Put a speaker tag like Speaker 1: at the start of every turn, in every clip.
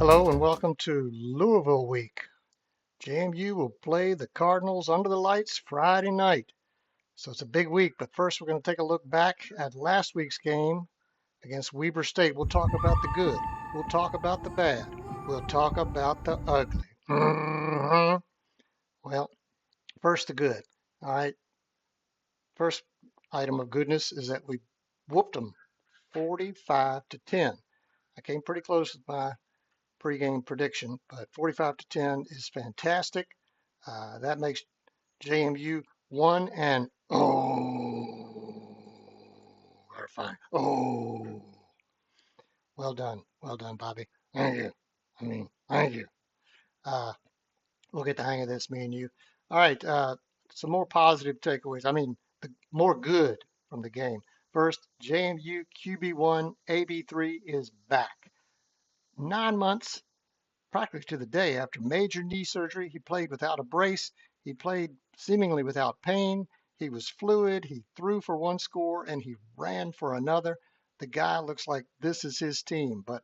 Speaker 1: Hello and welcome to Louisville Week. JMU will play the Cardinals under the lights Friday night. So it's a big week, but first we're going to take a look back at last week's game against Weber State. We'll talk about the good. We'll talk about the bad. We'll talk about the ugly. Well, first the good. All right. First item of goodness is that we whooped them 45-10. I came pretty close with my pregame prediction, but 45-10 is fantastic. That makes JMU 1-0. They're fine. Oh, well done. Well done, Bobby. Thank you. Thank you. Uh, we'll get the hang of this, me and you. All right. Some more positive takeaways. The more good from the game. First, JMU QB1 AB3 is back. 9 months practically to the day after major knee surgery. He played without a brace. He played seemingly without pain. He was fluid. He threw for one score and he ran for another. The guy looks like this is his team, but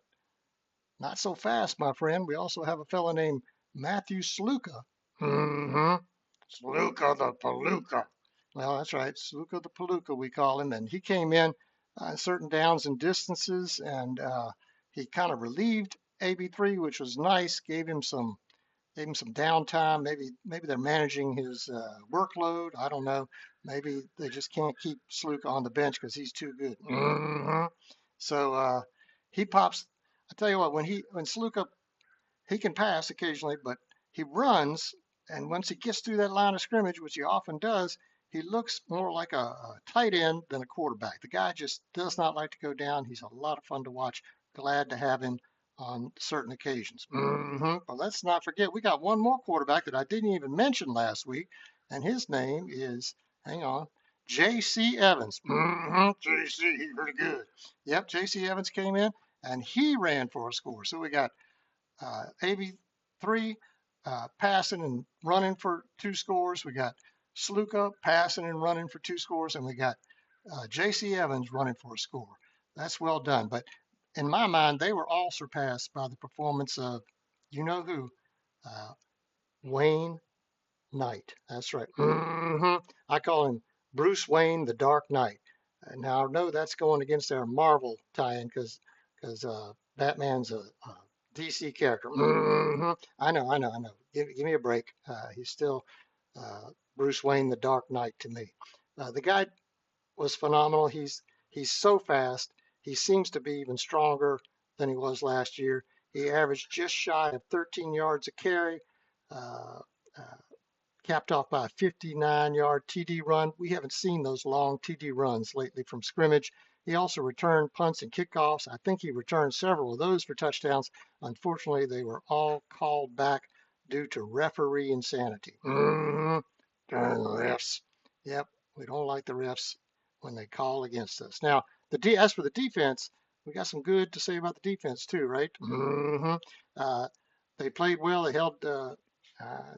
Speaker 1: not so fast, my friend. We also have a fellow named Matthew Sluka. Mm-hmm. Sluka the Palooka. Well, that's right. Sluka the Palooka, we call him. And he came in certain downs and distances, and he kind of relieved AB3, which was nice. Gave him some downtime. Maybe they're managing his workload. I don't know. Maybe they just can't keep Sluka on the bench because he's too good. So he pops. I tell you what, when Sluka, he can pass occasionally, but he runs, and once he gets through that line of scrimmage, which he often does, he looks more like a tight end than a quarterback. The guy just does not like to go down. He's a lot of fun to watch. Glad to have him on certain occasions. But let's not forget, we got one more quarterback that I didn't even mention last week, and his name is, hang on, J.C. Evans. J.C., he's pretty good. Yep, J.C. Evans came in, and he ran for a score. So we got AB3 passing and running for two scores. We got Sluka passing and running for two scores, and we got J.C. Evans running for a score. That's well done. But in my mind, they were all surpassed by the performance of, you know who, uh, Wayne Knight. That's right. I call him Bruce Wayne, the Dark Knight. Now I know that's going against our Marvel tie-in because Batman's a DC character. I know. Give me a break. He's still Bruce Wayne, the Dark Knight to me. The guy was phenomenal. He's so fast. He seems to be even stronger than he was last year. He averaged just shy of 13 yards a carry, uh, uh, capped off by a 59-yard TD run. We haven't seen those long TD runs lately from scrimmage. He also returned punts and kickoffs. I think he returned several of those for touchdowns. Unfortunately, they were all called back due to referee insanity. Darn the refs. Yep, we don't like the refs when they call against us. Now, as for the defense, we got some good to say about the defense too, right? Uh, they played well. They held. I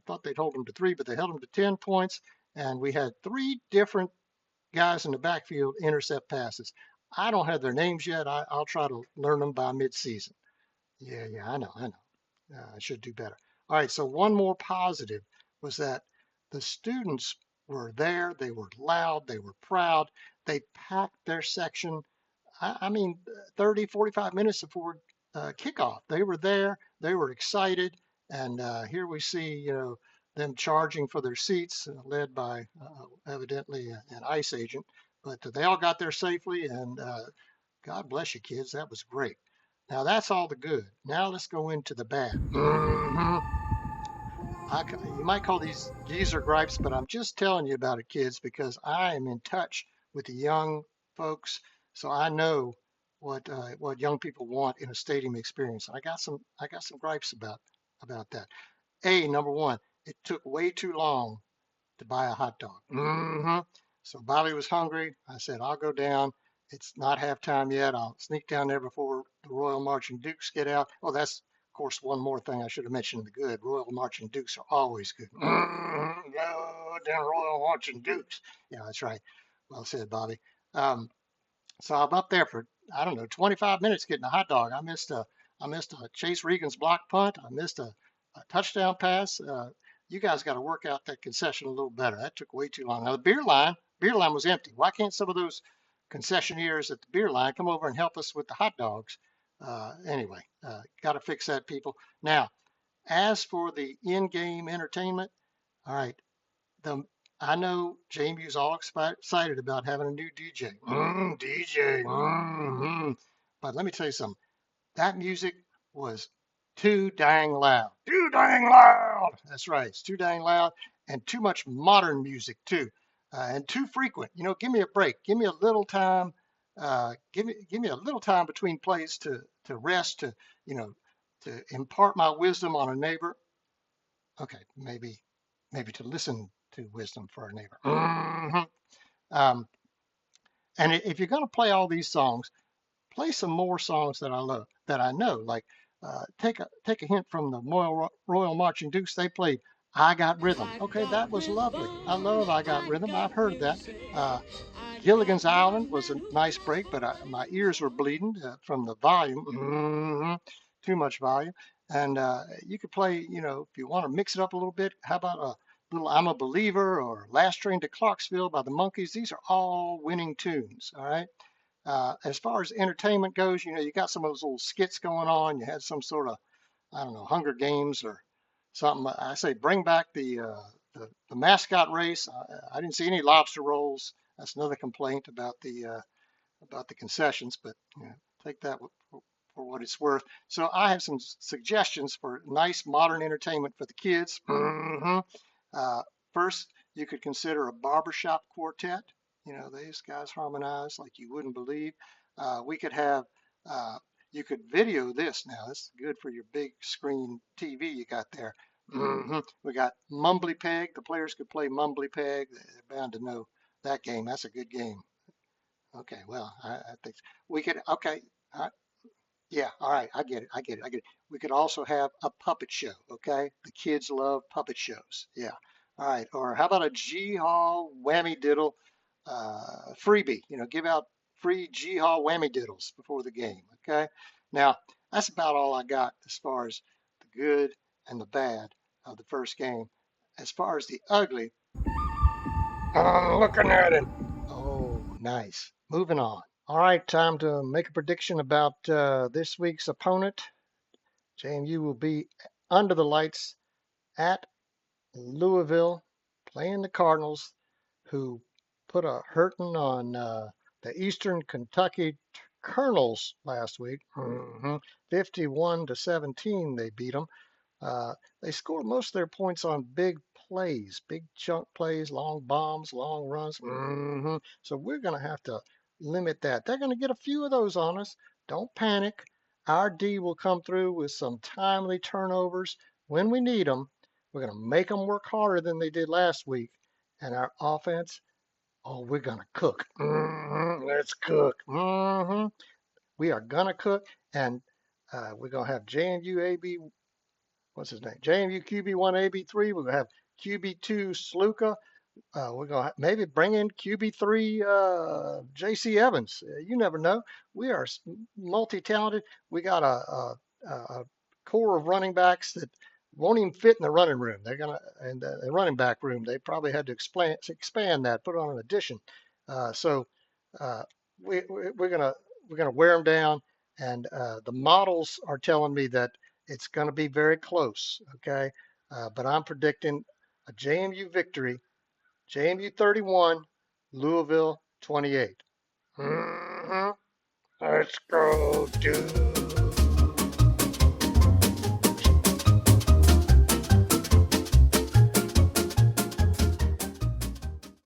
Speaker 1: thought they'd hold them to 3, but they held them to 10 points, and we had 3 different guys in the backfield intercept passes. I don't have their names yet. I'll try to learn them by midseason. Yeah, I know. I should do better. All right, so one more positive was that the students were there. They were loud. They were proud. They packed their section. I mean, 30, 45 minutes before kickoff. They were there. They were excited. And here we see, them charging for their seats, led by evidently an ICE agent. But they all got there safely, and God bless you, kids. That was great. Now that's all the good. Now let's go into the bad. You might call these geezer gripes, but I'm just telling you about it, kids, because I am in touch with the young folks, so I know what young people want in a stadium experience. I got some gripes about that. Number one, it took way too long to buy a hot dog. So Bobby was hungry. I said, I'll go down. It's not halftime yet. I'll sneak down there before the Royal Marching Dukes get out. Oh, that's, of course, one more thing I should have mentioned the good. Royal Marching Dukes are always good. Go down Royal Marching Dukes. Yeah, that's right. Well said, Bobby. Um, so I'm up there for, I don't know, 25 minutes getting a hot dog. I missed Chase Regan's block punt. I missed a touchdown pass. You guys got to work out that concession a little better. That took way too long. Now the beer line was empty. Why can't some of those concessionaires at the beer line come over and help us with the hot dogs? Anyway, got to fix that, people. Now, as for the in-game entertainment, all right, the I know JMU's all excited about having a new DJ. DJ. But let me tell you something. That music was too dang loud. Too dang loud. That's right. It's too dang loud and too much modern music too, and too frequent. You know, give me a break. Give me a little time. Give me a little time between plays to rest, to you know, to impart my wisdom on a neighbor. Okay, maybe to listen to wisdom for a neighbor. Um, and if you're going to play all these songs, play some more songs that I love, that I know. Like take a hint from the Royal Marching Dukes. They played "I Got Rhythm." Okay, that was lovely. I love "I Got Rhythm." I've heard that. Gilligan's Island was a nice break, but my ears were bleeding from the volume. Too much volume. And you could play, you know, if you want to mix it up a little bit, how about a little "I'm a Believer" or "Last Train to Clarksville" by the Monkees? These are all winning tunes, all right? As far as entertainment goes, you know, you got some of those little skits going on. You had some sort of, I don't know, Hunger Games or something. I say bring back the mascot race. I didn't see any lobster rolls. That's another complaint about the concessions, but you know, take that for what it's worth. So I have some suggestions for nice modern entertainment for the kids. Uh, First, you could consider a barbershop quartet. You know, these guys harmonize like you wouldn't believe. We could have, you could video this now. This is good for your big screen TV you got there. We got Mumbly Peg. The players could play Mumbly Peg. They're bound to know that game. That's a good game. Okay, well, I think we could, okay, uh, yeah, all right, I get it, I get it, I get it. We could also have a puppet show, okay? The kids love puppet shows, yeah. All right, or how about a G-Haul whammy diddle freebie? You know, give out free G-Haul whammy diddles before the game, okay? Now, that's about all I got as far as the good and the bad of the first game. As far as the ugly, I'm looking at it. Oh, nice. Moving on. All right, time to make a prediction about this week's opponent. JMU will be under the lights at Louisville playing the Cardinals, who put a hurting on the Eastern Kentucky Colonels last week. 51-17, they beat them. They scored most of their points on big plays, big chunk plays, long bombs, long runs. So we're going to have to limit that. They're going to get a few of those on us. Don't panic. Our D will come through with some timely turnovers when we need them. We're going to make them work harder than they did last week. And our offense, oh, we're going to cook. Let's cook. We are going to cook. And we're going to have JMU AB, what's his name? JMU QB1 AB3. We're going to have QB2 Sluka. We're going to maybe bring in QB3 JC Evans. You never know. We are multi-talented. We got a core of running backs that won't even fit in the running room. They're going to, in the running back room, they probably had to expand that, put on an addition. So we're going to wear them down. And the models are telling me that it's going to be very close. Okay. But I'm predicting a JMU victory. JMU 31, Louisville 28. Let's go, dude.